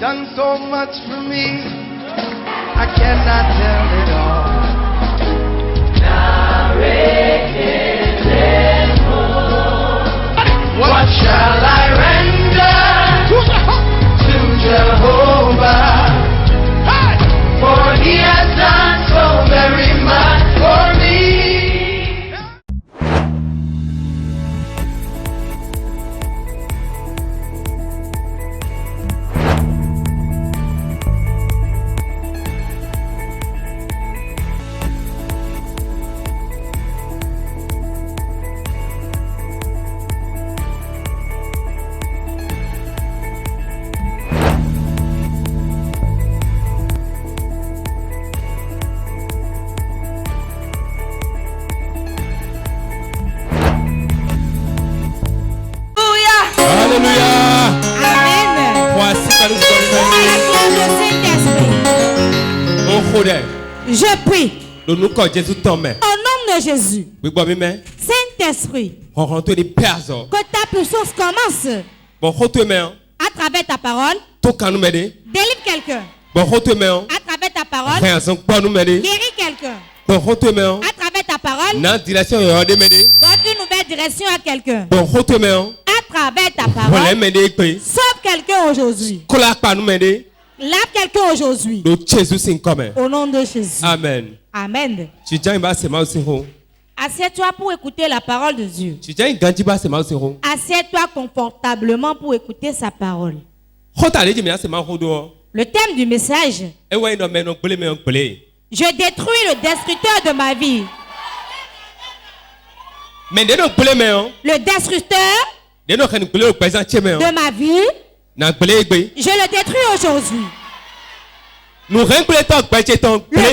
done so much for me, I cannot tell it all. What shall I render to Jehovah? For he has done so very much for me. Je prie au nom de Jésus. Saint-Esprit, que ta puissance commence à travers ta parole. Délivre quelqu'un à travers ta parole. Guéris quelqu'un à travers ta parole. Donne une nouvelle direction à quelqu'un à travers ta parole. Sauve quelqu'un aujourd'hui. Lave quelqu'un aujourd'hui. Au nom de Jésus. Amen. Amen. Assieds-toi pour écouter la parole de Dieu. Assieds-toi confortablement pour écouter sa parole. Le thème du message: je détruis le destructeur de ma vie. Le destructeur de ma vie, je le détruis aujourd'hui. Le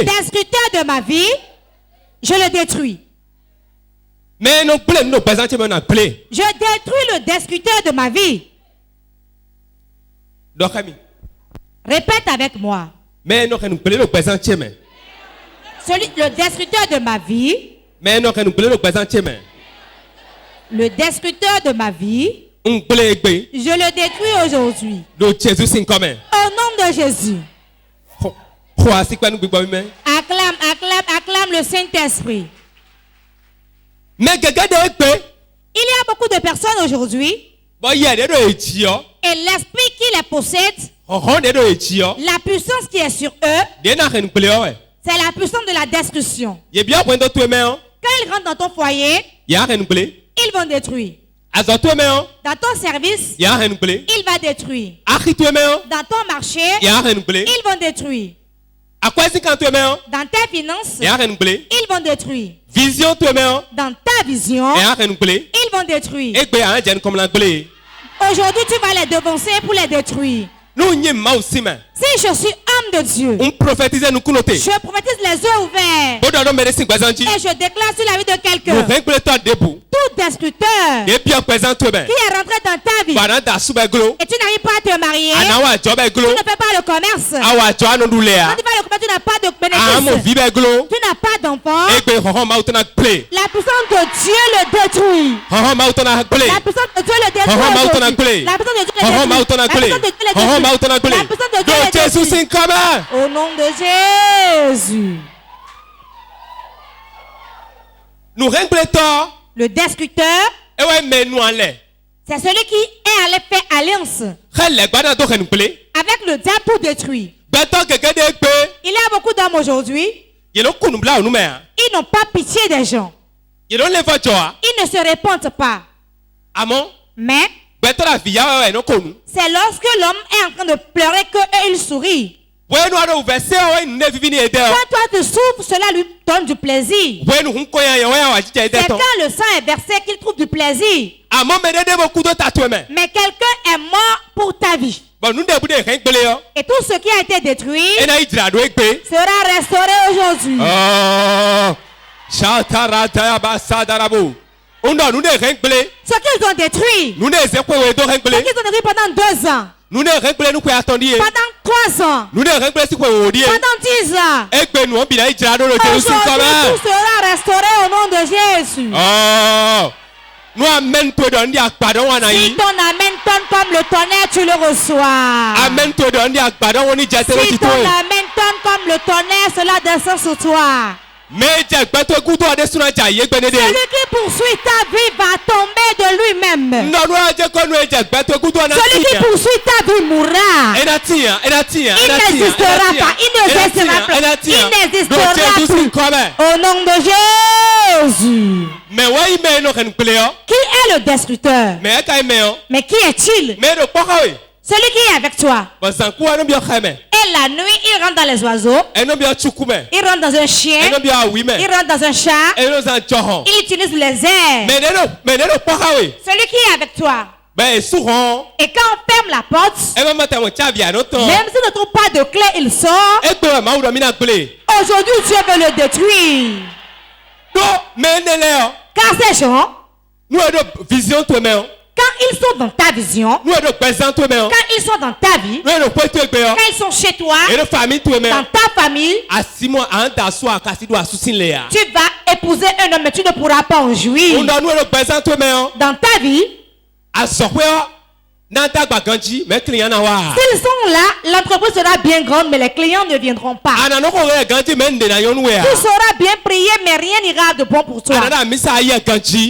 destructeur de ma vie, je le détruis. Je détruis le destructeur de ma vie. Répète avec moi. Le destructeur de ma vie. Le destructeur de ma vie, je le détruis aujourd'hui. Au nom de Jésus. Acclame, acclame, acclame le Saint-Esprit. Il y a beaucoup de personnes aujourd'hui, et l'esprit qui les possède, la puissance qui est sur eux, c'est la puissance de la destruction. Quand ils rentrent dans ton foyer, ils vont détruire. Dans ton service, il va détruire. Dans ton marché, ils vont détruire. Dans tes finances, ils vont détruire. Dans ta vision, ils vont détruire. Aujourd'hui, tu vas les devancer pour les détruire. Si je suis homme de Dieu, je prophétise les yeux ouverts. Et je déclare sur la vie de quelqu'un: tout destructeur qui est rentré dans ta vie et tu n'arrives pas à te marier, tu ne fais pas le commerce, quand tu vas le commerce, tu n'as pas de bénéfice, tu n'as pas d'enfant, la puissance de Dieu le détruit. La puissance de Dieu le détruit. La puissance de Dieu le détruit. Au nom de Jésus. Le destructeur, c'est celui qui est allé faire alliance avec le diable pour détruire. Il y a beaucoup d'hommes aujourd'hui, ils n'ont pas pitié des gens. Ils ne se répondent pas. Mais c'est lorsque l'homme est en train de pleurer qu'il sourit. Quand toi tu souffres, cela lui donne du plaisir. C'est quand le sang est versé qu'il trouve du plaisir. Mais quelqu'un est mort pour ta vie. Et tout ce qui a été détruit sera restauré aujourd'hui. Ce qu'ils ont détruit, ce qu'ils ont détruit pendant 2 ans, pendant 3 ans, pendant 10 ans, aujourd'hui tout sera restauré au nom de Jésus. Si ton amen tonne comme le tonnerre, tu le reçois. Si ton amen tonne comme le tonnerre, cela descend sur toi. Celui qui poursuit ta vie va tomber de lui-même. Celui qui poursuit ta vie mourra. Il n'existera pas. Il n'existera plus. Au nom de Jésus. Qui est le destructeur? Mais qui est-il? Celui qui est avec toi. Et la nuit, il rentre dans les oiseaux. Il rentre dans un chien. Il rentre dans un chat. Il utilise les airs. Celui qui est avec toi. Et quand on ferme la porte, même s'il ne trouve pas de clé, il sort. Aujourd'hui, Dieu veut le détruire. Car ces gens, quand ils sont dans ta vision, quand ils sont dans ta vie, quand ils sont chez toi, dans ta famille, tu vas épouser un homme mais tu ne pourras pas en jouir. Dans ta vie, s'ils sont là, l'entreprise sera bien grande, mais les clients ne viendront pas. Tu sauras bien prier, mais rien n'ira de bon pour toi. Tu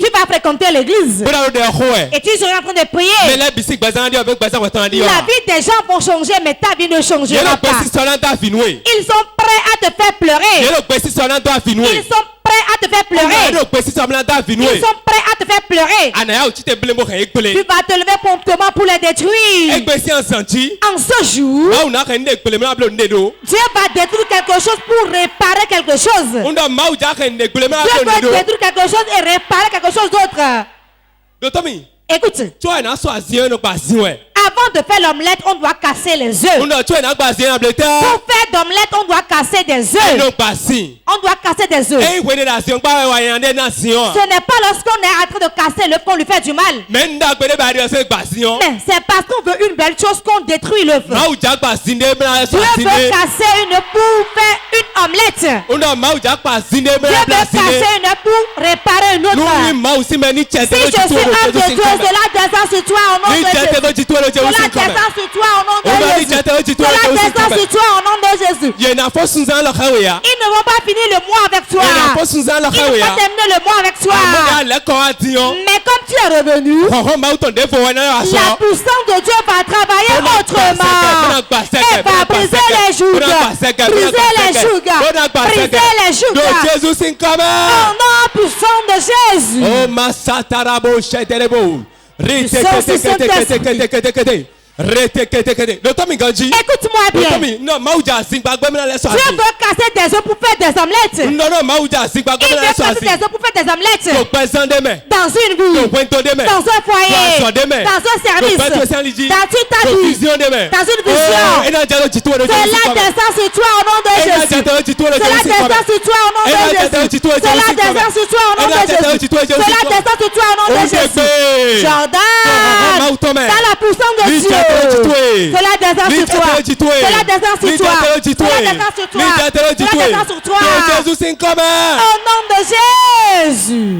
vas fréquenter l'église et tu seras en train de prier. La vie des gens vont changer, mais ta vie ne changera pas. Ils sont prêts à te faire pleurer. Ils sont prêts à te faire pleurer. Ils sont prêts à te faire pleurer. Tu vas te lever promptement pour les détruire. En ce jour, Dieu va détruire quelque chose pour réparer quelque chose. Dieu va détruire quelque chose et réparer quelque chose d'autre. Écoute. Avant de faire l'omelette, on doit casser les œufs. Pour faire d'omelette, on doit casser des œufs. On doit casser des œufs. Ce n'est pas lorsqu'on est en train de casser l'œuf qu'on lui fait du mal. Mais c'est parce qu'on veut une belle chose qu'on détruit l'œuf. Dieu veut casser une pour faire une omelette. Dieu veut casser une pour réparer une autre. Si je suis un de Dieu, cela descend sur toi au nom de Jésus. Cela descend sur toi au nom de Jésus. Cela descend sur toi au nom de Jésus. Ils ne vont pas finir le mois avec toi. Ils vont terminer le mois avec toi. Mais comme tu es revenu, la puissance de Dieu va travailler autrement. Elle va briser les jougs. Briser les jougs. Briser les jougs. Au nom puissant de Jésus. Écoute-moi bien. Dieu veut casser des œufs pour faire des omelettes. Il veut casser des œufs pour faire des omelettes. Dans une vie, dans un foyer, dans un service, dans toute ta vie, dans une vision. Cela descend sur toi au nom de Jésus. Cela descend sur toi au nom de Jésus. Cela descend sur toi au nom de Jésus. Cela descend sur toi au nom de Jésus. Jordan, dans la puissance de Dieu. Cela descend sur toi. Cela descend sur toi. Cela descend sur toi. Cela descend sur toi. Au nom de Jésus.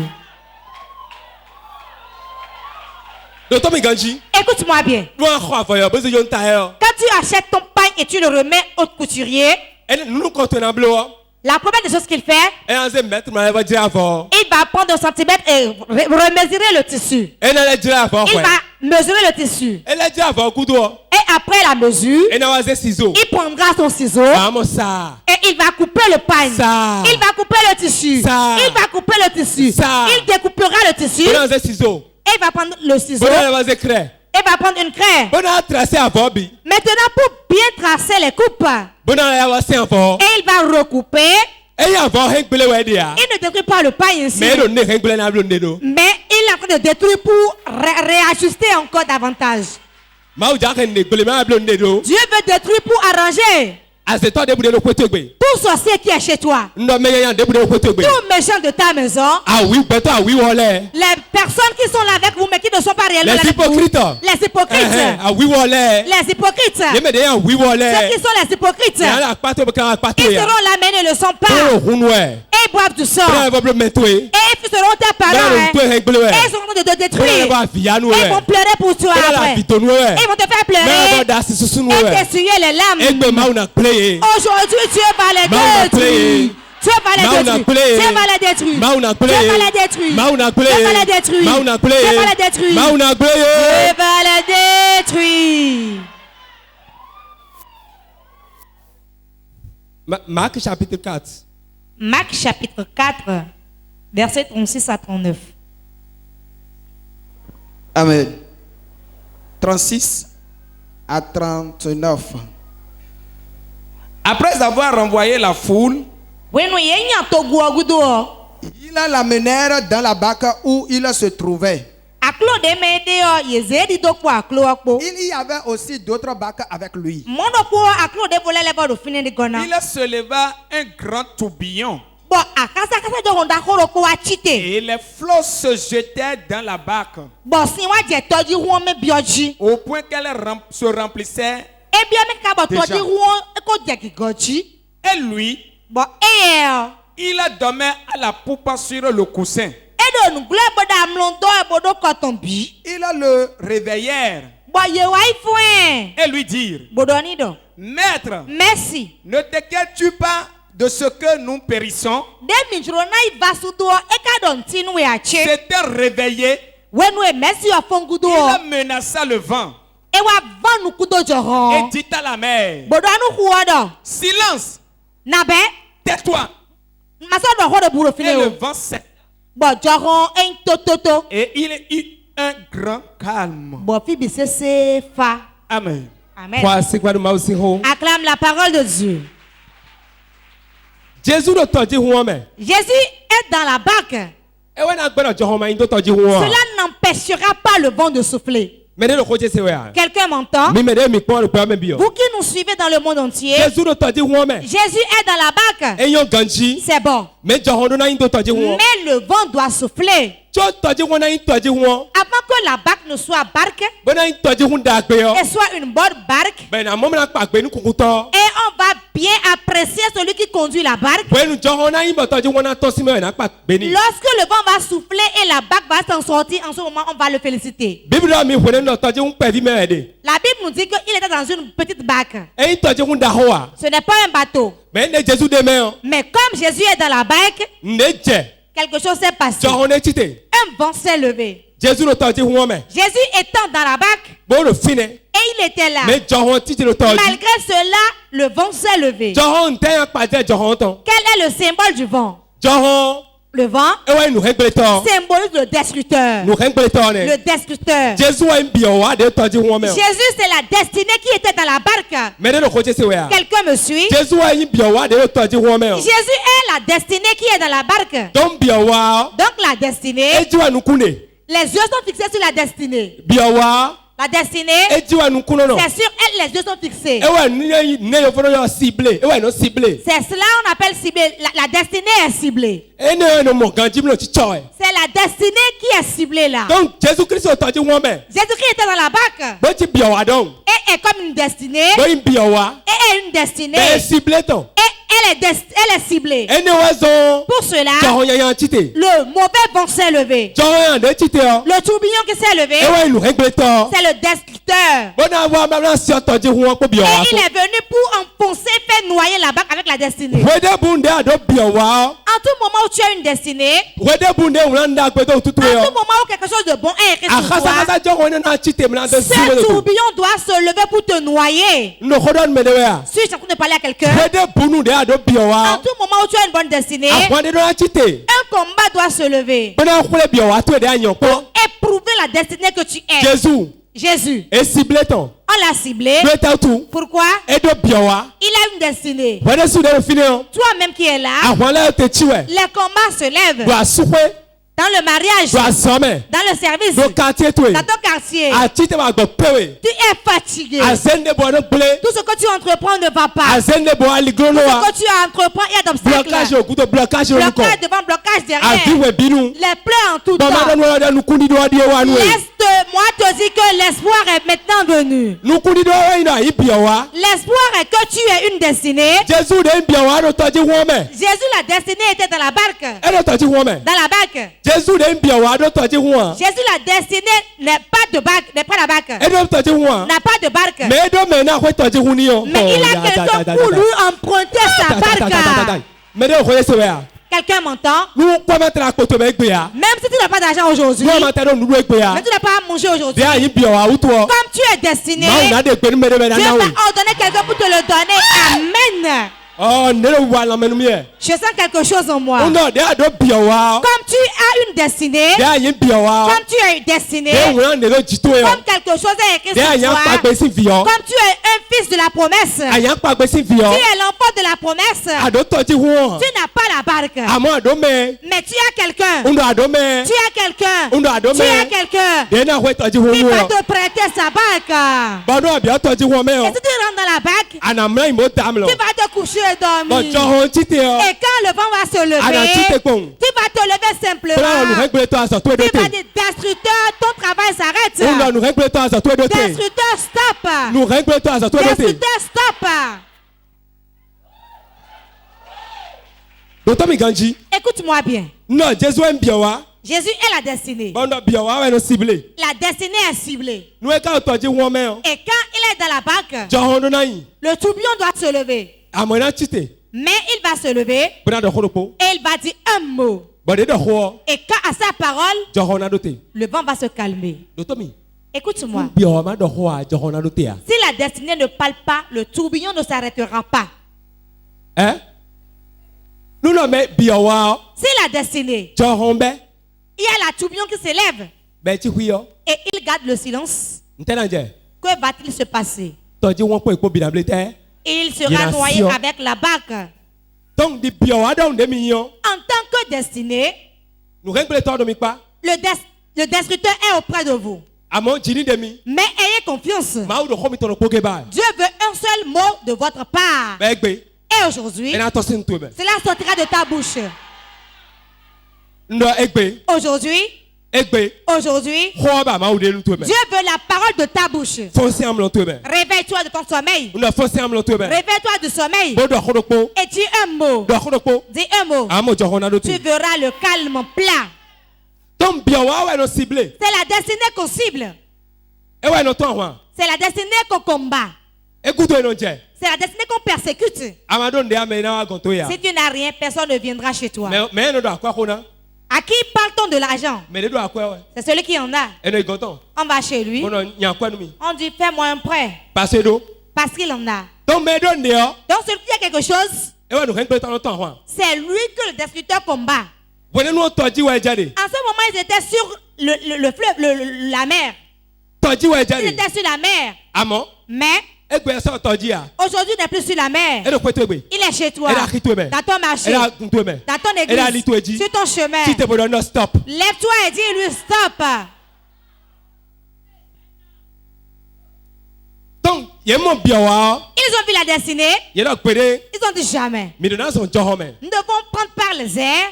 Écoute-moi bien. Quand tu achètes ton pain et tu le remets au couturier, la première des choses qu'il fait, il va prendre un centimètre et remesurer le tissu. Il va mesurer le tissu. Et après la mesure, il prendra son ciseau et il va couper le pain. Il va couper le tissu. Il va couper le tissu. Il découpera le tissu. Et il va prendre le ciseau. Il va prendre une craie. Maintenant, pour bien tracer les coupes, et il va recouper. Il ne détruit pas le pain ici. Mais il est en train de détruire pour réajuster encore davantage. Dieu veut détruire pour arranger. Tout sorcier qui est chez toi. Tout méchant de ta maison. Les personnes qui sont là avec vous mais qui ne sont pas réellement là avec vous. Les hypocrites. Les hypocrites. Ceux qui sont les hypocrites. Ils seront là mais ils ne le sont pas. Et ils boivent du sang. Et ils seront tes parents. Et ils seront de te détruire. Et ils vont pleurer pour toi après. Ils vont te faire pleurer. Et t'essuyer les larmes. Aujourd'hui, Dieu va les détruire. Dieu va les détruire. Dieu va les détruire. Dieu va les détruire. Dieu va les détruire. Dieu va les détruire. Dieu va les détruire. Dieu va les détruire. Marc chapitre 4. Marc chapitre 4, versets 36 à 39. Amen. 36 à 39. Après avoir renvoyé la foule, ils l'amenèrent dans la barque où il se trouvait. Il y avait aussi d'autres barques avec lui. Il se leva un grand tourbillon. Et les flots se jetaient dans la barque au point qu'elle se remplissait déjà. Et lui, il dormait à la poupe sur le coussin. Ils le réveillèrent et lui dirent: Maître, merci. Ne t'inquiètes-tu pas de ce que nous périssons? S'était réveillé. Il menaça le vent et dit à la mer: Silence, tais-toi. Et le vent s'est. Et il eut un grand calme. Amen. Amen. Acclame la parole de Dieu. Jésus est dans la barque. Cela n'empêchera pas le vent de souffler. Quelqu'un m'entend? Vous qui nous suivez dans le monde entier, Jésus est dans la barque. C'est bon. Mais le vent doit souffler. Avant que la barque ne soit barque et soit une bonne barque, et on va bien apprécier celui qui conduit la barque. Lorsque le vent va souffler et la barque va s'en sortir, en ce moment on va le féliciter. La Bible nous dit qu'il était dans une petite barque. Ce n'est pas un bateau. Mais comme Jésus est dans la barque, quelque chose s'est passé. Un vent s'est levé. Jésus étant dans la barque, et il était là. Malgré cela, le vent s'est levé. Quel est le symbole du vent? Le vent symbolise le destructeur. Le destructeur. Jésus, c'est la destinée qui était dans la barque. Quelqu'un me suit? Jésus est la destinée qui est dans la barque. Donc la destinée, les yeux sont fixés sur la destinée. La destinée, c'est sur elle, les yeux sont fixés. C'est cela on appelle ciblé. La destinée est ciblée. C'est la destinée qui est ciblée là. Donc Jésus-Christ était dans la barque. Et est comme une destinée. Et est une destinée. Et elle est ciblée. Pour cela, le mauvais vent s'est levé. Le tourbillon qui s'est levé, c'est le destructeur. Et il est venu pour enfoncer, faire noyer la barque avec la destinée. En tout moment où tu as une destinée, en tout moment où quelque chose de bon est écrit sur toi, ce tourbillon doit se lever pour te noyer. Si je suis en train de parler à quelqu'un, en tout moment où tu as une bonne destinée, un combat doit se lever pour éprouver la destinée que tu es. Jésus. On l'a ciblé. Pourquoi? Il a une destinée. Toi-même qui es là, les combats se lèvent. Dans le mariage, dans le service, dans ton quartier, tu es fatigué. Tout ce que tu entreprends ne va pas. Tout ce que tu entreprends, il y a d'obstacles. Blocage devant, blocage derrière. Les pleurs en tout temps. Laisse-moi te dire que l'espoir est maintenant venu. L'espoir est que tu aies une destinée. Jésus, la destinée était dans la barque. Dans la barque. Jésus, la destinée n'est pas de barque, n'est pas la barque. N'a pas de barque. Mais il a quelqu'un pour lui emprunter sa barque. Quelqu'un m'entend? Même si tu n'as pas d'argent aujourd'hui, même si tu n'as pas à manger aujourd'hui, comme tu es destiné, Dieu va ordonner quelqu'un pour te le donner. Amen. Je sens quelque chose en moi. Comme tu as une destinée, comme tu as une destinée, comme quelque chose est écrit sur toi, comme tu es un fils de la promesse, tu es l'enfant de la promesse, tu n'as pas la barque, mais tu as quelqu'un, tu as quelqu'un qui va te prêter sa barque. Et si tu rentres dans la barque, tu vas te coucher et dormir. Et quand le vent va se lever, tu vas te lever simplement. Tu vas dire, destructeur, ton travail s'arrête. Destructeur, stop. Destructeur, stop. Écoute-moi bien. Jésus est la destinée. La destinée est ciblée. Et quand il est dans la barque, le tourbillon doit se lever. Mais il va se lever et il va dire un mot. Et quand à sa parole, le vent va se calmer. Écoute-moi. Si la destinée ne parle pas, le tourbillon ne s'arrêtera pas. Si la destinée, il y a la tourbillon qui s'élève et il garde le silence, que va-t-il se passer? Il sera noyé avec la barque. En tant que destiné, le destructeur est auprès de vous. Mais ayez confiance. Dieu veut un seul mot de votre part. Et aujourd'hui, cela sortira de ta bouche. Aujourd'hui, Dieu veut la parole de ta bouche. Réveille-toi de ton sommeil. Réveille-toi du sommeil. Et dis un mot. Dis un mot. Tu verras le calme plat. C'est la destinée qu'on cible. C'est la destinée qu'on combat. C'est la destinée qu'on persécute. Si tu n'as rien, personne ne viendra chez toi. À qui parle-t-on de l'argent? C'est celui qui en a. On va chez lui. On dit fais-moi un prêt. Parce qu'il en a. Donc celui qui a quelque chose, c'est lui que le destructeur combat. En ce moment, ils étaient sur le fleuve, la mer. Ils étaient sur la mer. Mais aujourd'hui, il n'est plus sur la mer. Il est chez toi, dans ton marché, dans ton église, sur ton chemin. Lève-toi et dis-lui stop. Ils ont vu la destinée. Ils ont dit jamais. Nous devons prendre par les airs.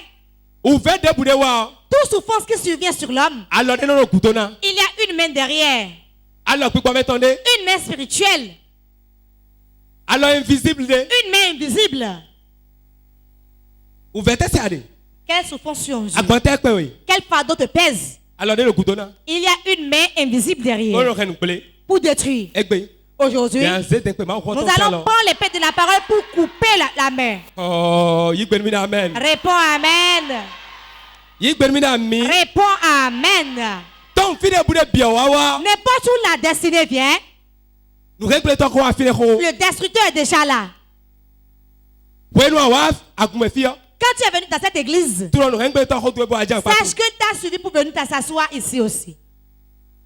Toute souffrance qui survient sur l'homme, il y a une main derrière. Une main spirituelle. Une main invisible. Quelle souffrance surgit? Quel fardeau te pèse? Il y a une main invisible derrière pour détruire. Aujourd'hui, nous allons prendre l'épée de la parole pour couper la main. Réponds Amen. Réponds Amen. N'importe où la destinée vient, le destructeur est déjà là. Quand tu es venu dans cette église, sache que tu as suivi pour venir t'asseoir ici aussi.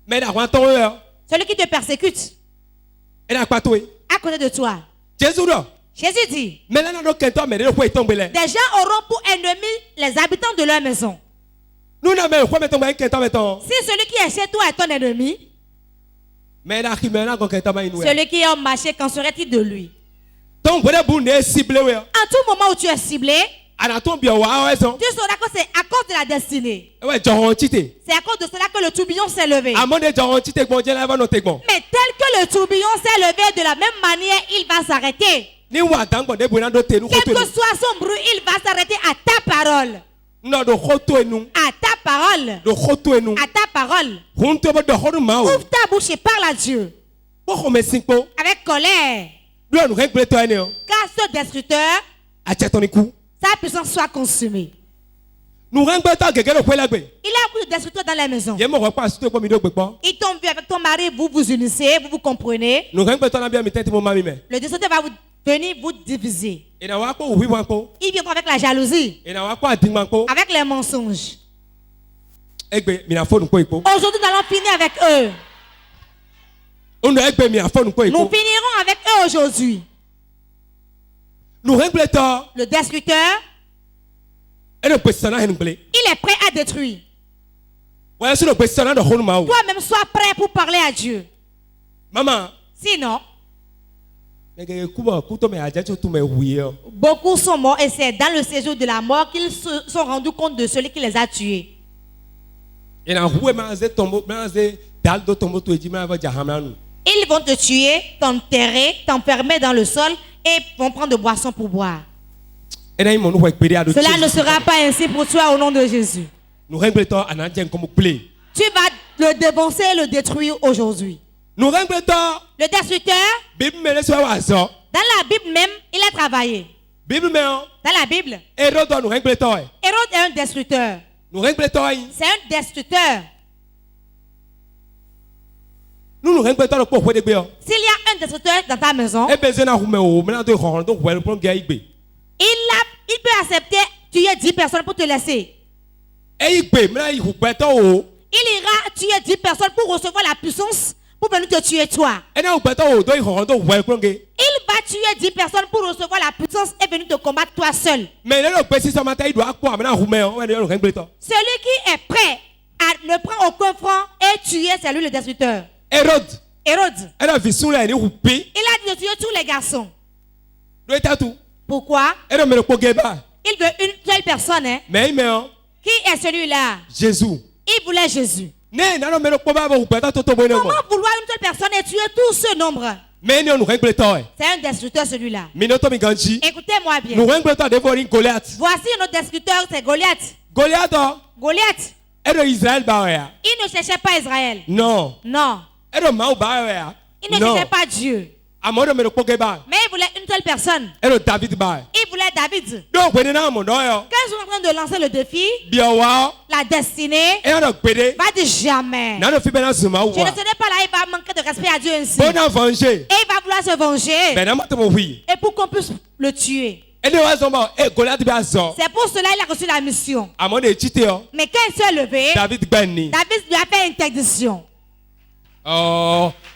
Celui qui te persécute à côté de toi. Jésus dit, des gens auront pour ennemis les habitants de leur maison. celui qui est chez toi est ton ennemi, celui qui est en marché, qu'en serait-il de lui? En tout moment où tu es ciblé, tu sauras que c'est à cause de la destinée. C'est à cause de cela que le tourbillon s'est levé. Mais tel que le tourbillon s'est levé, de la même manière, il va s'arrêter. Quel que soit son bruit, il va s'arrêter à ta parole. À ta parole. À ta parole. Ouvre ta bouche et parle à Dieu. Avec colère. Car ce destructeur, sa puissance soit consumée. Il a beaucoup de destructeurs dans la maison. Ils t'ont vu avec ton mari, vous vous unissez, vous vous comprenez. Le destructeur va venir vous diviser. Il viendra avec la jalousie, avec les mensonges. Aujourd'hui, nous allons finir avec eux. Nous finirons avec eux aujourd'hui. Le destructeur, il est prêt à détruire. Toi-même, sois prêt pour parler à Dieu. Sinon, beaucoup sont morts et c'est dans le séjour de la mort qu'ils se sont rendus compte de celui qui les a tués. Ils vont te tuer, t'enterrer, t'enfermer dans le sol et vont prendre de boissons pour boire. Cela ne sera pas ainsi pour toi au nom de Jésus. Tu vas le défoncer et le détruire aujourd'hui. Le destructeur, dans la Bible même, il a travaillé. Dans la Bible, Hérode est un destructeur. C'est un destructeur. S'il y a un destructeur dans ta maison, il peut accepter tuer 10 personnes pour te laisser. Il ira tuer 10 personnes pour recevoir la puissance pour venir te tuer toi. Il va tuer 10 personnes pour recevoir la puissance et venir te combattre toi seul. Celui qui est prêt à ne prendre aucun franc et tuer, c'est lui le destructeur. Hérode. Il a dit de tuer tous les garçons. Pourquoi? Il veut une seule personne. Hein? Qui est celui-là? Jésus. Il voulait Jésus. Comment vouloir une seule personne et tuer tout ce nombre? C'est un destructeur celui-là. Écoutez-moi bien. Voici notre destructeur, c'est Goliath. Goliath. Il ne cherchait pas Israël. Non. Il ne cherchait pas Dieu. Mais il voulait une seule personne. Il voulait David. Quand ils sont en train de lancer le défi, la destinée va dire jamais. Je ne serai pas là, il va manquer de respect à Dieu ainsi. Et il va vouloir se venger. Et pour qu'on puisse le tuer. C'est pour cela qu'il a reçu la mission. Mais quand il s'est levé, David lui a fait interdiction.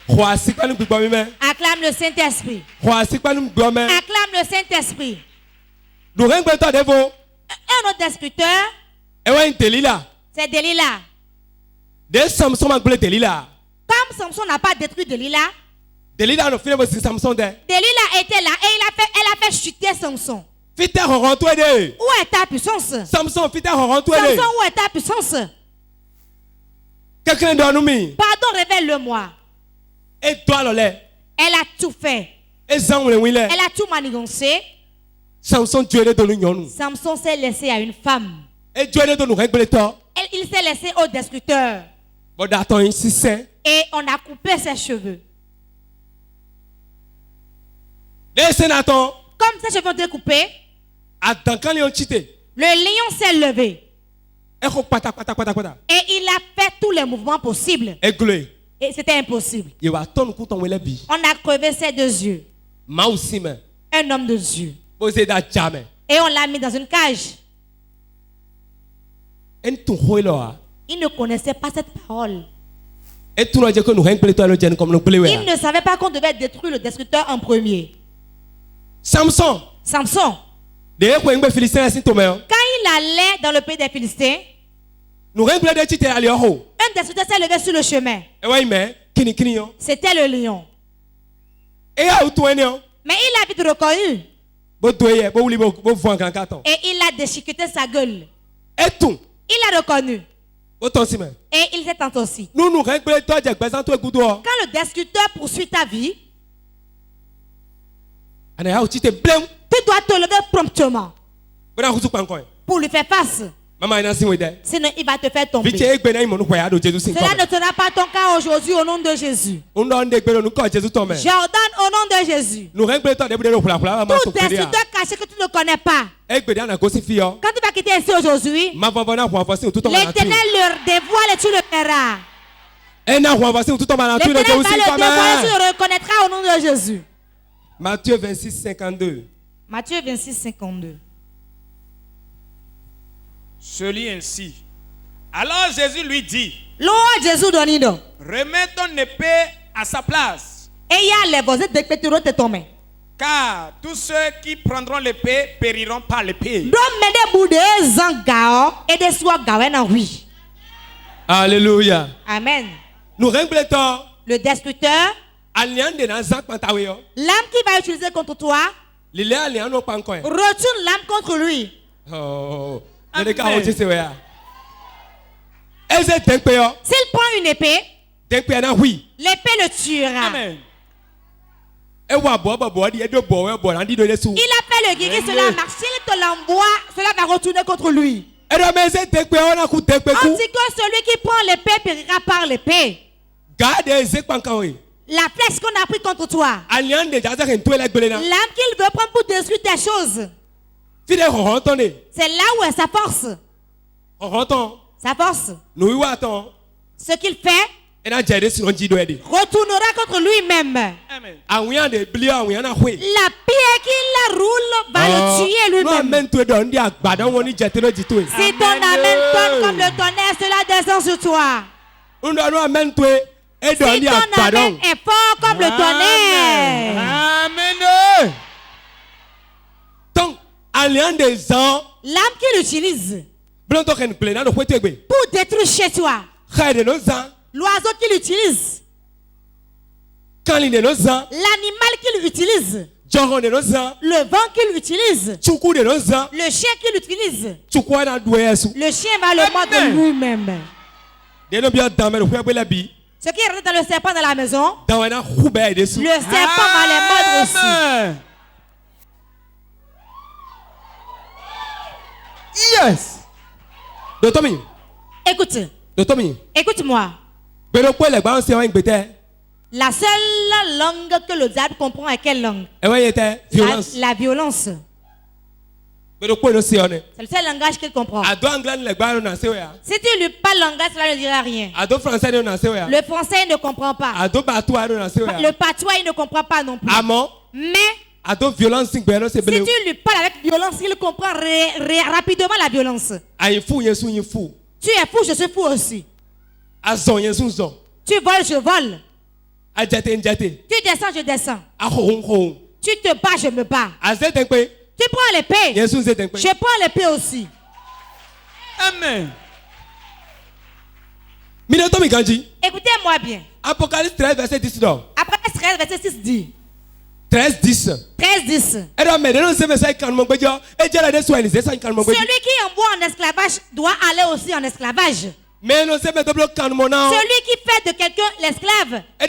Acclame le Saint-Esprit. Acclame le Saint-Esprit. Un autre destructeur, c'est Delilah. Comme Samson n'a pas détruit Delilah, Delilah était là et elle a fait chuter Samson. Où est ta puissance? Samson, où est ta puissance? Pardon, révèle-le-moi. Elle a tout fait. Elle a tout manigancé. Samson s'est laissé à une femme. Il s'est laissé au destructeur. Et on a coupé ses cheveux. Comme ses cheveux ont été coupés, le lion s'est levé. Et il a fait tous les mouvements possibles. Et c'était impossible. On a crevé ses deux yeux. Un homme de Dieu. Et on l'a mis dans une cage. Il ne connaissait pas cette parole. Il ne savait pas qu'on devait détruire le destructeur en premier. Samson. Quand il allait dans le pays des Philistins, destructeur s'est levé sur le chemin. C'était le lion. Mais il a vite reconnu. Et il a déchiqueté sa gueule. Il a reconnu. Et il s'est aussi. Quand le destructeur poursuit ta vie, tu dois te lever promptement pour lui faire face. Sinon, il va te faire tomber. Cela ne sera pas ton cas aujourd'hui au nom de Jésus. J'ordonne au nom de Jésus. Tout destructeur caché que tu ne connais pas. Quand tu vas quitter ici aujourd'hui, l'Éternel le dévoile et tu le verras. L'Éternel va le dévoiler et tu le reconnaîtras au nom de Jésus. Matthieu 26, 52. Matthieu 26, 52. Se lit ainsi. Alors Jésus lui dit, remets ton épée à sa place. Car tous ceux qui prendront l'épée périront par l'épée. Alléluia. Amen. Nous regrettons le destructeur, l'âme qui va utiliser contre toi, retourne l'âme contre lui. Oh. S'il prend une épée, l'épée le tuera. Amen. Il a fait le guérir, cela marche. S'il te l'envoie, cela va retourner contre lui. On dit que celui qui prend l'épée périra par l'épée. La flèche qu'on a pris contre toi, l'âme qu'il veut prendre pour détruire tes choses, c'est là où est sa force. Sa force. Ce qu'il fait retournera contre lui-même. La pierre qu'il roule va le tuer lui-même. Si ton amen tonne comme le tonnerre, cela descend sur toi. Si ton amen est fort comme le tonnerre. Amen. L'âme qu'il utilise pour détruire chez toi, l'oiseau qu'il utilise, l'animal qu'il utilise, le vent qu'il utilise, le chien qu'il utilise, le chien va le mordre lui-même. Ce qui est rentré dans le serpent dans la maison, le serpent va les mordre aussi. Yes. Écoute. Écoute-moi. La seule langue que le diable comprend est quelle langue? La violence. C'est le seul langage qu'il comprend. Si tu lui parles langage, cela ne dira rien. Le français il ne comprend pas. Le patois il ne comprend pas non plus. Mais si tu lui parles avec violence, il comprend rapidement la violence. Tu es fou, je suis fou aussi. Tu voles, je vole. Tu descends, je descends. Tu te bats, je me bats. Tu prends l'épée. Je prends l'épée aussi. Amen. Écoutez-moi bien. Apocalypse 13, verset 10. Apocalypse 13, verset 6 dit. 13-10. 13-10. Celui qui envoie en esclavage doit aller aussi en esclavage. Celui qui fait de quelqu'un l'esclave, on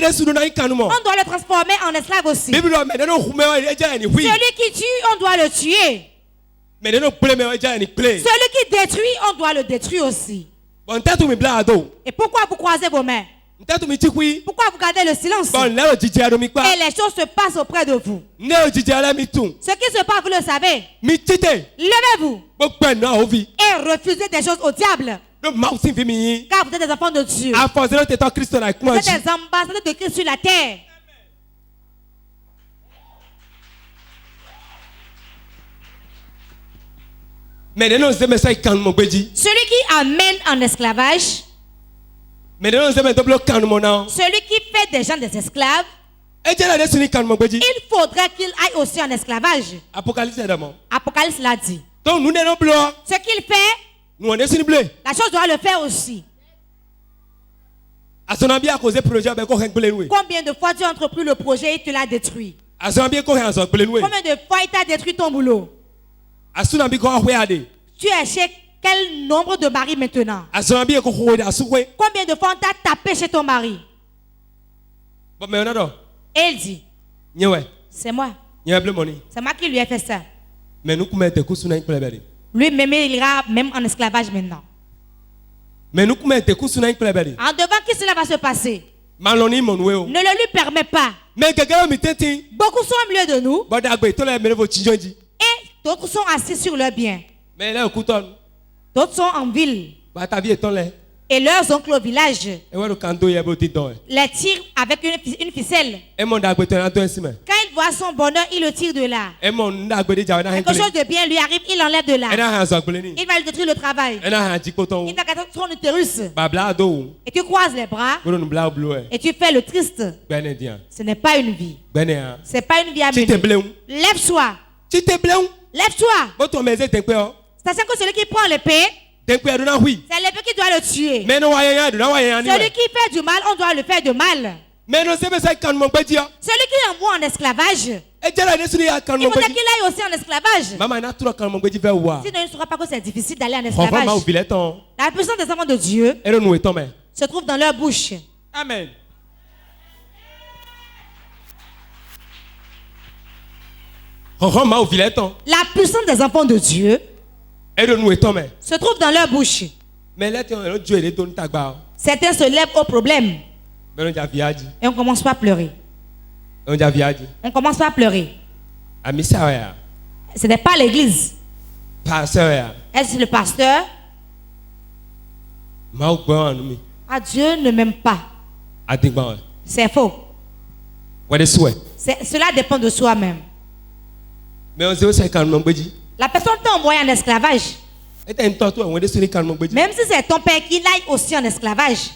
doit le transformer en esclave aussi. Celui qui tue, on doit le tuer. Celui qui détruit, on doit le détruire aussi. Et pourquoi vous croisez vos mains? Pourquoi vous gardez le silence? Et les choses se passent auprès de vous. Ce qui se passe, vous le savez. Levez-vous et refusez des choses au diable. Car vous êtes des enfants de Dieu. Vous êtes des ambassadeurs de Christ sur la terre. Celui qui amène en esclavage, celui qui fait des gens des esclaves, il faudrait qu'il aille aussi en esclavage. Apocalypse l'a dit. Ce qu'il fait, La chose doit le faire aussi. Combien de fois tu as entrepris le projet et tu l'as détruit? Combien de fois il t'a détruit ton boulot? Tu es chez quel nombre de maris maintenant? Combien de fois on t'a tapé chez ton mari? Et il dit, c'est moi. C'est moi qui lui ai fait ça. Lui-même, il ira même en esclavage maintenant. En devant qui cela va se passer? Ne le lui permet pas. Beaucoup sont au milieu de nous et d'autres sont assis sur leurs biens. D'autres sont en ville. Et leurs oncles au village les tirent avec une ficelle. Quand il voit son bonheur, il le tire de là. Quelque chose de bien lui arrive, il l'enlève de là. Il va lui détruire le travail. Il va casser son utérus. Et tu croises les bras et tu fais le triste. Ce n'est pas une vie. Ce n'est pas une vie à mener. Lève-toi. Lève-toi. C'est que celui qui prend l'épée, c'est l'épée qui doit le tuer. Celui qui fait du mal, on doit le faire de mal. Celui qui envoie en esclavage, il faudrait qu'il aille aussi en esclavage. Sinon, il ne saura pas que c'est difficile d'aller en esclavage. La puissance des enfants de Dieu se trouve dans leur bouche. Amen. La puissance des enfants de Dieu se trouve dans leur bouche. Certains se lèvent au problème et on commence pas à pleurer. On commence pas à pleurer. Ce n'est pas l'église. Est-ce le pasteur? Ah, Dieu ne m'aime pas. C'est faux. Cela dépend de soi-même. La personne t'a envoyé en esclavage. Même si c'est ton père qui aille aussi en esclavage.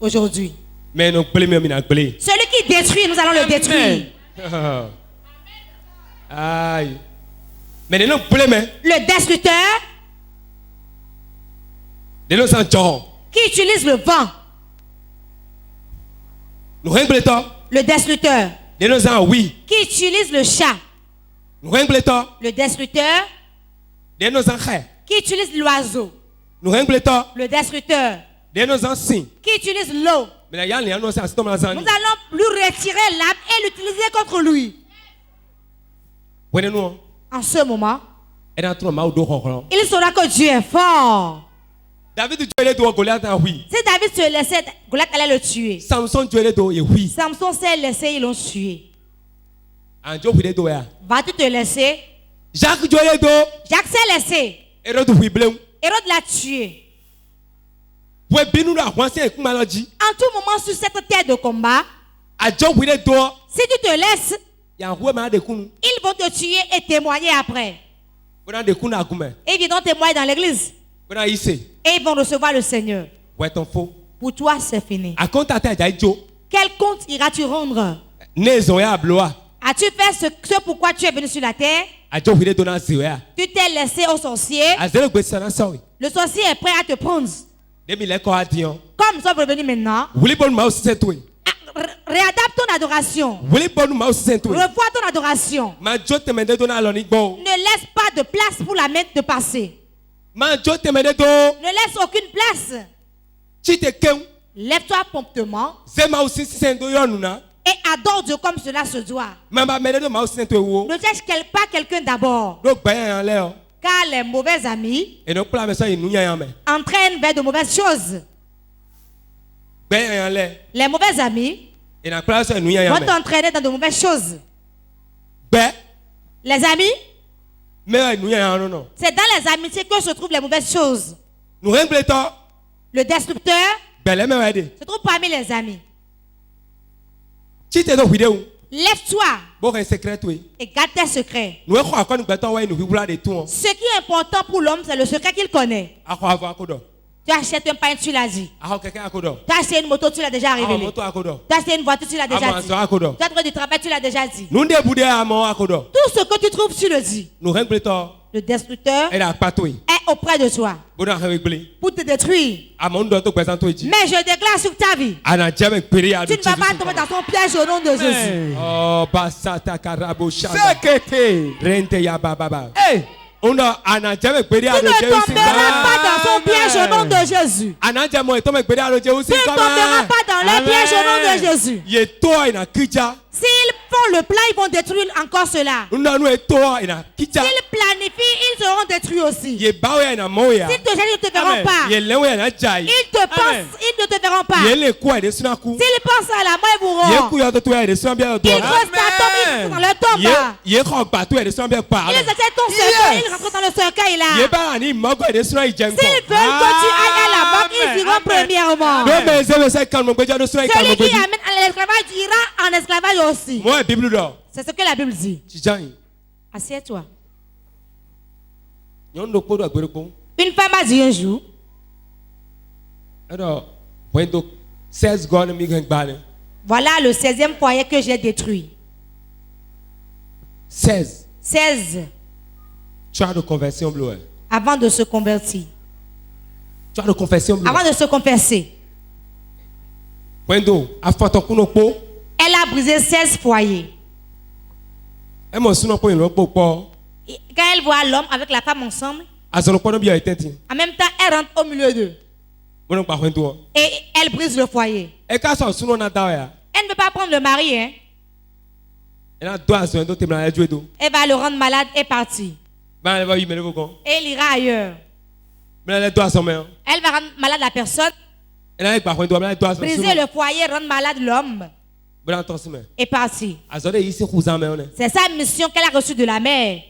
Aujourd'hui. Celui qui détruit, nous allons le détruire. Le destructeur qui utilise le vent. Le destructeur qui utilise le chat. Le destructeur qui utilise l'oiseau. Le destructeur qui utilise l'eau. Nous allons lui retirer l'âme et l'utiliser contre lui. En ce moment, il saura que Dieu est fort. Si David se laissait, Goliath allait le tuer. Samson s'est laissé, ils l'ont tué. Vas-tu te laisser? Jacques s'est laissé. Hérode l'a tué. En tout moment sur cette terre de combat, si tu te laisses, ils vont te tuer et témoigner après. Et ils viendront témoigner dans l'église. Et ils vont recevoir le Seigneur. Pour toi, c'est fini. Quel compte iras-tu rendre? As-tu fait ce pourquoi tu es venu sur la terre? Tu t'es laissé au sorcier. Le sorcier est prêt à te prendre. Comme nous sommes revenus maintenant, réadapte ton adoration. Revois ton adoration. Ne laisse pas de place pour la mettre de passer. Ne laisse aucune place. Lève-toi promptement et adore Dieu comme cela se doit. Ne cherche pas quelqu'un d'abord. Car les mauvais amis entraînent vers de mauvaises choses. Les mauvais amis vont t'entraîner dans de mauvaises choses. Les amis, c'est dans les amitiés que se trouvent les mauvaises choses. Le destructeur se trouve parmi les amis. Lève-toi et garde tes secrets. Ce qui est important pour l'homme, c'est le secret qu'il connaît. Tu achètes un pain, tu l'as dit. Tu as acheté une moto, tu l'as déjà révélé. Tu as acheté une voiture, tu l'as déjà dit. Tu as trouvé du travail, tu l'as déjà dit. Tout ce que tu trouves, tu le dis. le destructeur est auprès de toi pour te détruire. Mais je déclare sur ta vie, tu ne vas pas tomber dans son piège au nom de Jésus. Tu ne tomberas pas dans son piège au nom de Jésus. Tu ne tomberas pas dans leur piège au nom de Jésus. S'ils font le plan, ils vont détruire encore cela. S'ils planifient, ils seront détruits aussi. S'ils te gênent, ils ne te verront pas. Ils te pensent, ils ne te verront pas. S'ils pensent à la mort, ils mourront. Ils creusent ta tombe, ils rentrent dans leur tombe. Ils essaient ton cercueil, ils rentrent dans le cercueil là. S'ils veulent que tu ailles à la mort, ils iront premièrement. Celui qui amène à l'esclavage ira en esclavage aussi. C'est ce que la Bible dit. Assieds-toi. Une femme a dit un jour, voilà le 16e foyer que j'ai détruit. 16. Avant de se convertir. Avant de se confesser. Elle a brisé 16 foyers. Et quand elle voit l'homme avec la femme ensemble, en même temps, elle rentre au milieu d'eux. Et elle brise le foyer. Elle ne veut pas prendre le mari. Hein? Elle va le rendre malade et partir. Et elle ira ailleurs. Elle va rendre malade la personne. Briser le foyer, rendre malade l'homme. Et partir. C'est sa mission qu'elle a reçue de la mère.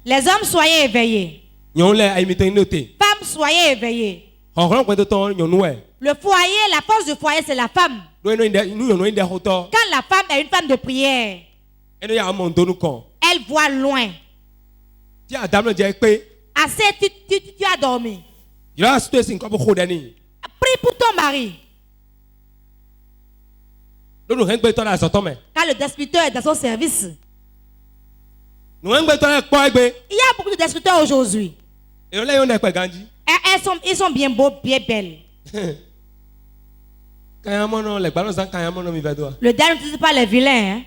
Les hommes, soyez éveillés. Femmes, soyez éveillées. Le foyer, la force du foyer, c'est la femme. Quand la femme est une femme de prière, elle voit loin. Assez, tu as dormi. Prie pour ton mari. Quand le destructeur est dans son service, il y a beaucoup de destructeurs aujourd'hui. Ils sont bien beaux, bien belles. Le diable n'utilise pas les vilains.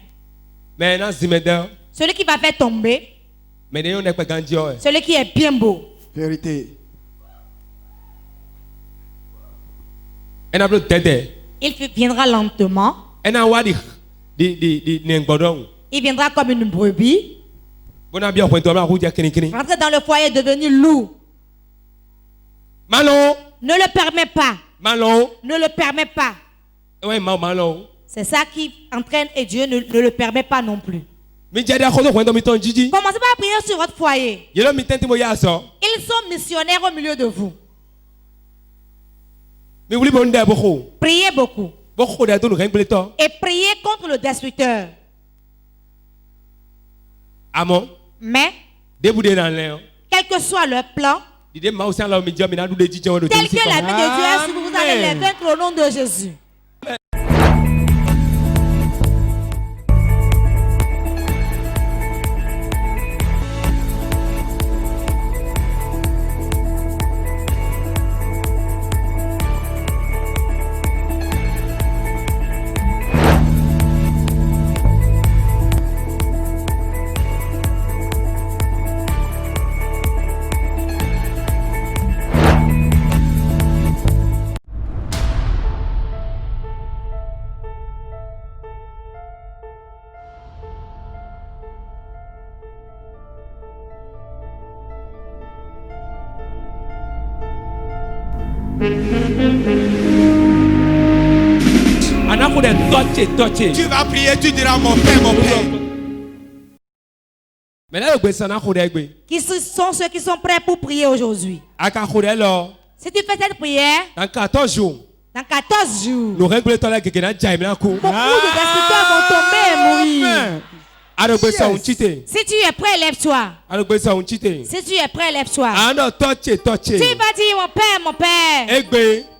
Hein? Celui qui va faire tomber, celui qui est bien beau. Vérité. Il viendra lentement. Il viendra comme une brebis. Rentrer dans le foyer devenu loup. Ne le permets pas. Ne le permets pas. C'est ça qui entraîne et Dieu ne le permet pas non plus. Commencez pas à prier sur votre foyer. Ils sont missionnaires au milieu de vous. Priez beaucoup. Et priez contre le destructeur. Mais, quel que soit leur plan, tel que la main de Dieu est sur vous, vous allez les vaincre au nom de Jésus. Tu vas prier, tu diras mon Père, mon Père. Qui sont ceux qui sont prêts pour prier aujourd'hui? Si tu fais cette prière, dans 14 jours, beaucoup de destructeurs vont tomber et mourir. Si tu es prêt, lève-toi. Si tu es prêt, lève-toi. Tu vas dire mon Père,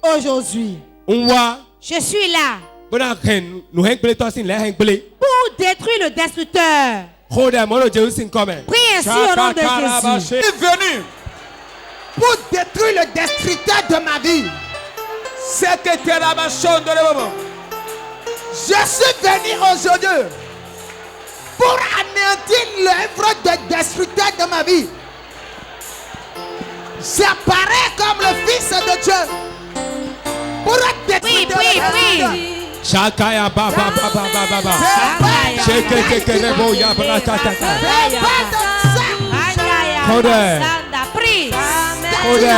aujourd'hui, je suis là pour détruire le destructeur. Prie ainsi au nom de Jésus. Je suis venu pour détruire le destructeur de ma vie. Je suis venu aujourd'hui pour anéantir l'œuvre de destructeur de ma vie. J'apparais comme le Fils de Dieu pour détruire le destructeur. Shakaya ba ba ba ba ba ba ba. Shake rebo ya brakata. Kode. Prie. Kode.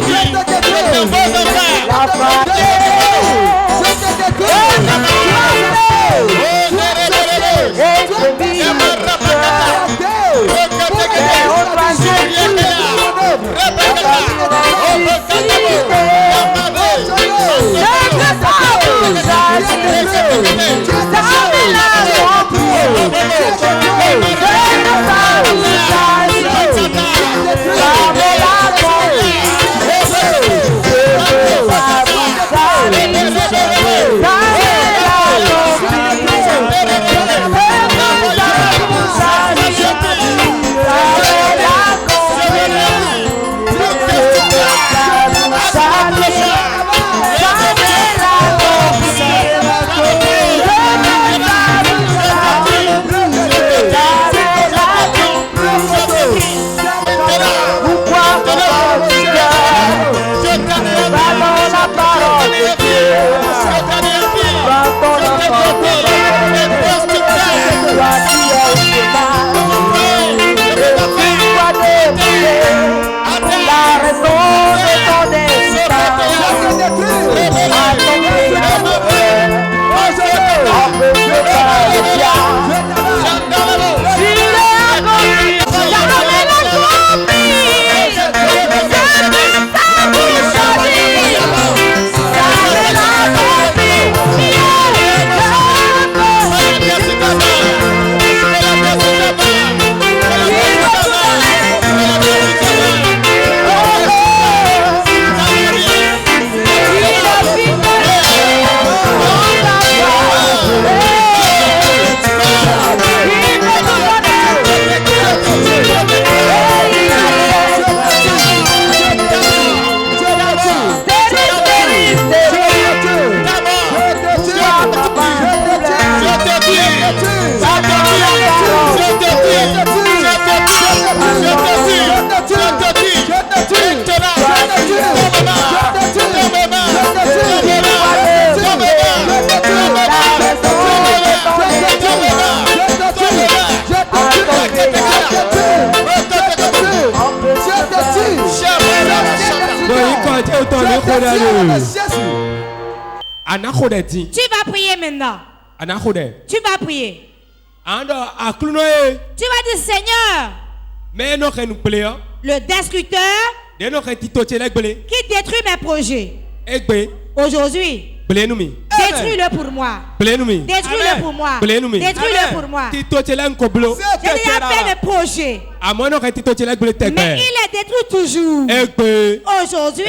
Je Tu vas prier maintenant. Tu vas prier. Tu vas dire Seigneur, le destructeur qui détruit mes projets. Aujourd'hui, détruis-le pour moi. Détruis-le pour moi. Détruis-le pour moi. Je lui appelle mes projets. Mais il les détruit toujours. Aujourd'hui,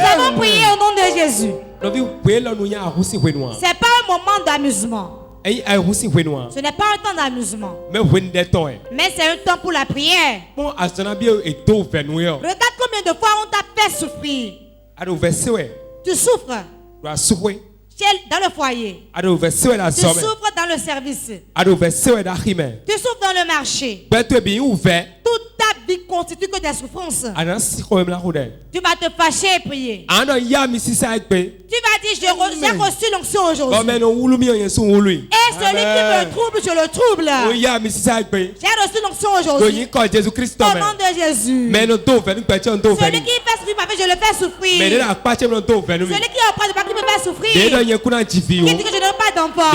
avons prié au nom de Jésus. C'est pas un moment d'amusement. Ce n'est pas un temps d'amusement. Mais c'est un temps pour la prière. Regarde combien de fois on t'a fait souffrir. Tu souffres dans le foyer. Tu souffres dans le service. Tu souffres dans le marché. Toute ta vie constitue que des souffrances. Tu vas te fâcher et prier. Tu vas dire, j'ai reçu l'onction aujourd'hui. Et celui qui me trouble, je le trouble. J'ai reçu l'onction aujourd'hui. Au nom de Jésus. Celui qui fait souffrir ma vie, je le fais souffrir. Celui qui est auprès de moi, qui me fait souffrir. Qui dit que je n'ai pas d'enfant.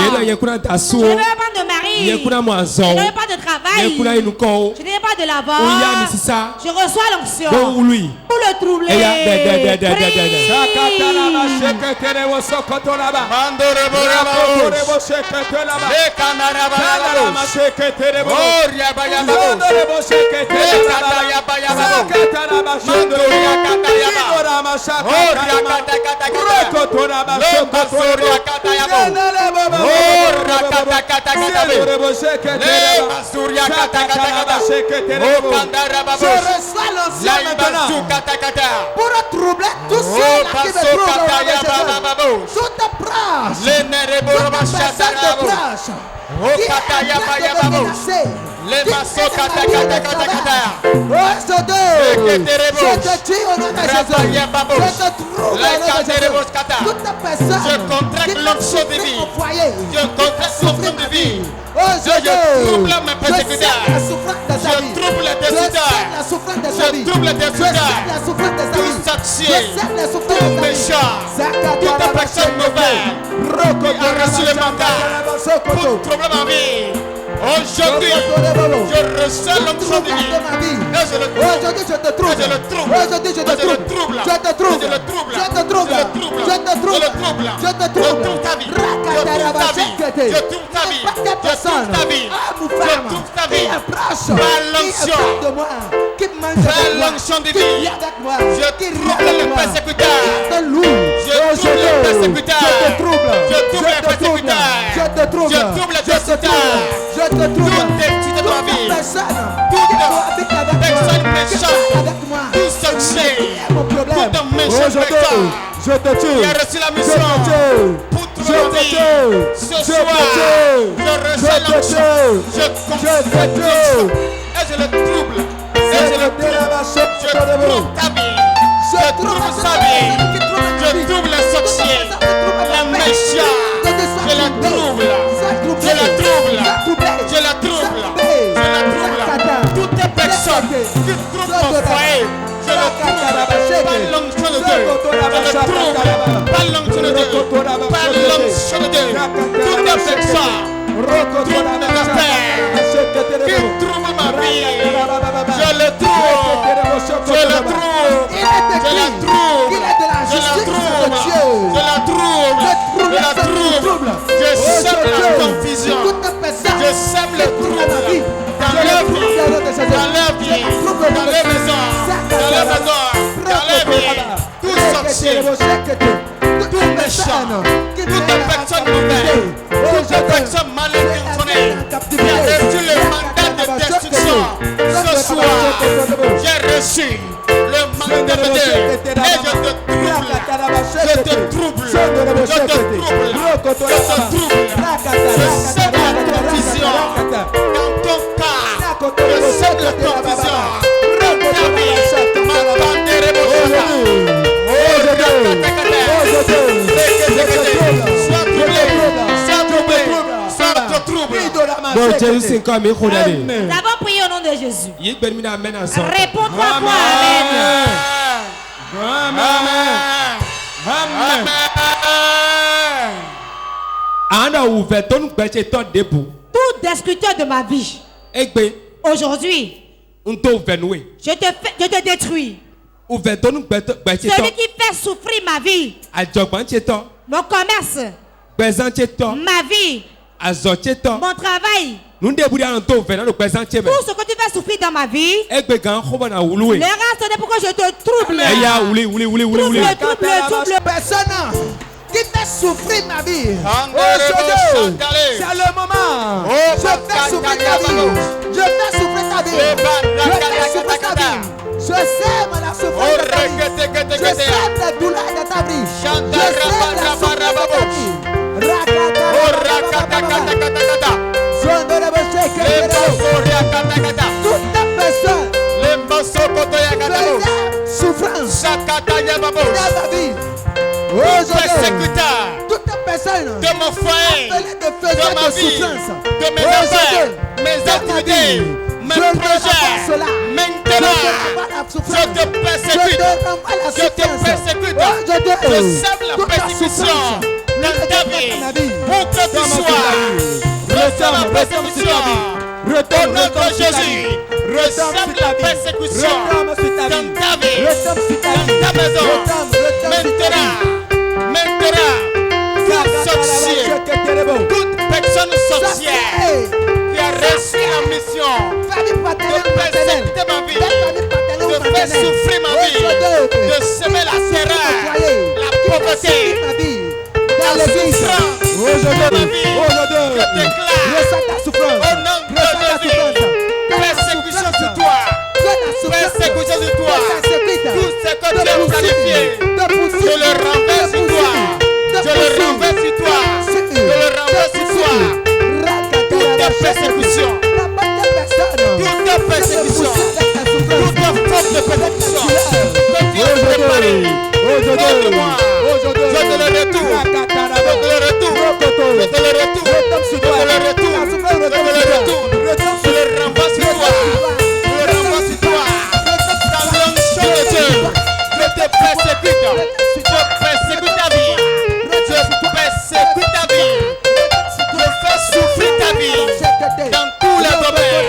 Je n'ai pas de mari. Je n'ai pas de travail. Je n'ai pas de lavage. Je reçois l'onction pour le troubler. Je reçois l'ancien maintenant pour troubler tous ceux qui me trouvent. Toute branche, toute personne de branche qui est en train de me menacer. Je te dis au nom de Jésus, je te trouve au nom de Jésus. Toute personne qui me souffre au foyer, je contracte l'onction de vie. je trouble mes persécuteurs. Je trouble les décideurs. Tout sorcier, tout méchant, toute personne mauvaise qui a reçu le mandat pour troubler ma vie. Aujourd'hui, je reçois l'onction de vie. Aujourd'hui, je te trouble. Aujourd'hui, je te trouble. Je te trouble. Je te trouble. Je te trouble. Je te trouble. Je trouve ta vie. Je trouve ta vie. Je trouve ta vie. Par l'onction de vie. Je trouble les persécuteurs. Je trouble les persécuteurs. Je trouble les persécuteurs. Je trouble les persécuteurs. Toute étude de ma vie, toute personne méchante, tout sorcier, toute méchante personne qui a reçu la mission pour trouver ma vie. Ce soir, je reçois l'onction, je confesse l'onction et je le trouble. Et je le trouble. Je trouve ta vie. Je trouve sa vie. Je trouve les sorciers, les méchants. Je la trouble. Je la trouble. Je la trouble. Je la trouble. Toutes les personnes qui trouvent mon foyer, je le trouble. Par l'onction de Dieu. Je le trouble. Par l'onction de Dieu. Par l'onction de Dieu. Toutes les personnes trouvent mes affaires, qui trouvent ma vie. Je le trouve. Je le trouve. Je la trouve. Je la trouve. Je la trouve. Je la trouve. Je sème la confusion. Je sème le trouble dans leur vie, dans leur vie, dans les maisons, dans les maisons, dans les vies. Tout sorcier, tout méchant, toute personne mauvaise, toute personne mal intentionnée qui a reçu le mandat de destruction. Ce soir, j'ai reçu le mandat de Dieu et je te trouble. Je te trouble. Je te trouble. Je te trouble. Je sème la confusion dans ton cas. Je sème la confusion dans ta vie. Ma bandère est Nous avons prié au nom de Jésus. Réponds-toi quoi? Amen. Tout destructeur de ma vie, aujourd'hui, je te détruis. Celui qui fait souffrir ma vie, mon commerce, ma vie, Mon travail. Tout ce que tu vas souffrir dans ma vie. Le reste n'est pourquoi je te trouble. Trouble. Personne qui fait souffrir ma vie. Aujourd'hui, c'est le moment. Je fais souffrir ta vie. Je fais souffrir ta vie. Je fais souffrir ta vie. Je sème la souffrance de ta vie. Je sème la douleur de ta vie. Je sème la souffrance de ta vie. Toute personne souffrance dans ma vie. Toute personne de mon foyer, de ma vie, de mes affaires, mes activités, mes projets, maintenant, je te persécute, je sème la persécution dans ta vie, pour que tu sois, reçois la persécution, au nom de Jésus, reçois la persécution dans ta vie, dans ta maison, maintenant, toute personne sorcière qui a reçu la mission de persécuter ma vie, de faire souffrir ma vie, de semer la terreur, la pauvreté, la souffrance dans ma vie, je déclare au nom de Jésus, persécution sur toi, persécution sur toi, tout ce que tu as planifié, je le renverse sur toi. Je le renverse sur toi. Je le renverse sur toi. Toute ta persécution. Toute ta persécution. Toute ta forme de persécution. Que tu as préparé. Contre moi. Je te le retourne. Je te le retourne. Je te le retourne. Je te le retourne. Je te le retourne. Je le renverse sur toi. Je le renverse sur toi. Dans l'onction de Dieu. Je te persécute. Je persécute ta vie. Persécute ta vie, je fais souffrir ta vie dans tous les domaines.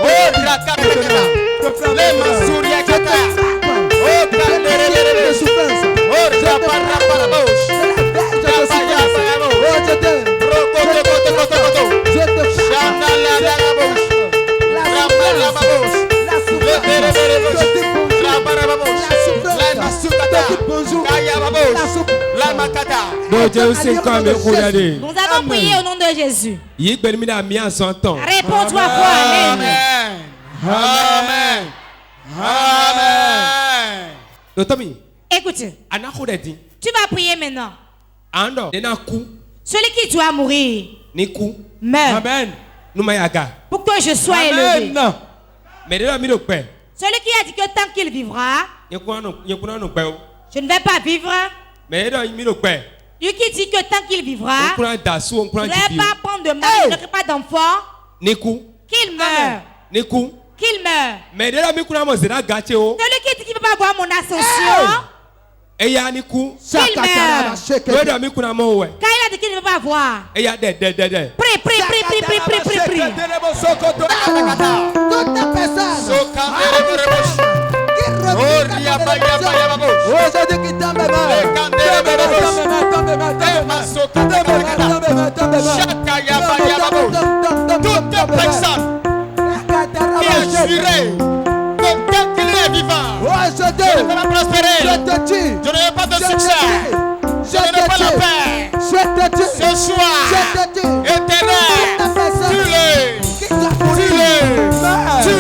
Oh, Rakataka, les Masuria Kata, oh, Kanderele, oh, Raparaparabosh, Rabayabarabosh, Rokotokotokotokoto, Shanalalabosh, Ramalababosh, Lebereberebush, Rabarababosh, La Masukata, Kayababosh. Nous avons prié au nom de Jésus. Réponds-toi, foi. Amen. Amen. Amen. Écoute, tu vas prier maintenant. Celui qui doit mourir meurt. Amen. Pour que je sois élevé. Celui qui a dit que tant qu'il vivra, je ne vais pas vivre. Lui qui dit que tant qu'il vivra, je ne vais pas prendre de mari, je n'aurai pas d'enfant, qu'il meure. Qu'il meure. Celui qui dit qu'il ne peut pas voir mon ascension, qu'il meure. Quand il a dit qu'il ne peut pas voir, prie. Toute personne qui a juré que tant qu'il est vivant, je ne vais pas prospérer, je n'aurai pas de succès, je n'aurai pas la paix. Ce soir, éternel, je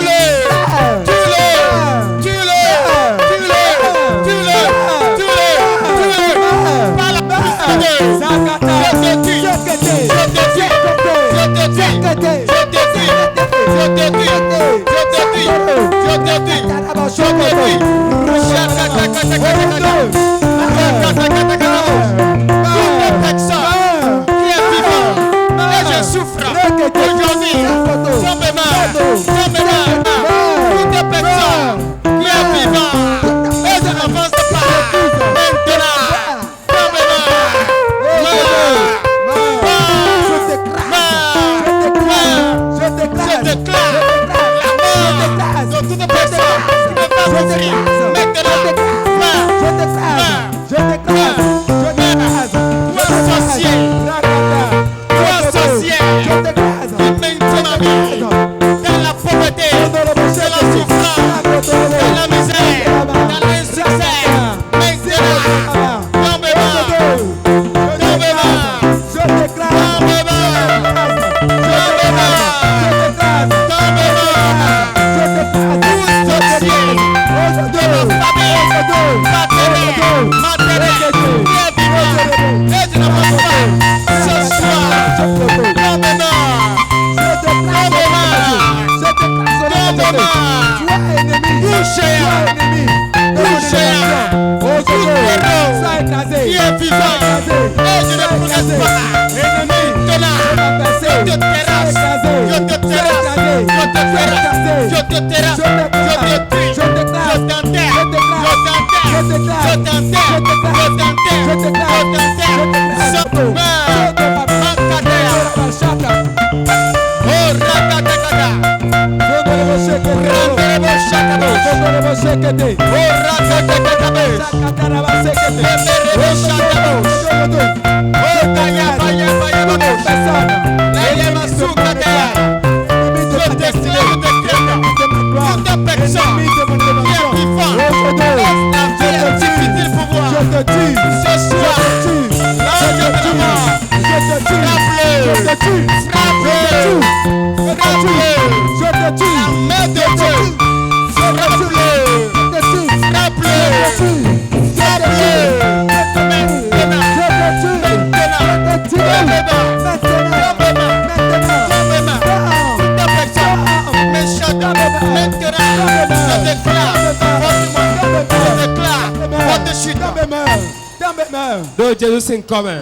Donc Jésus c'est commun.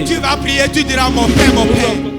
Tu vas prier, tu diras mon Père, mon Père.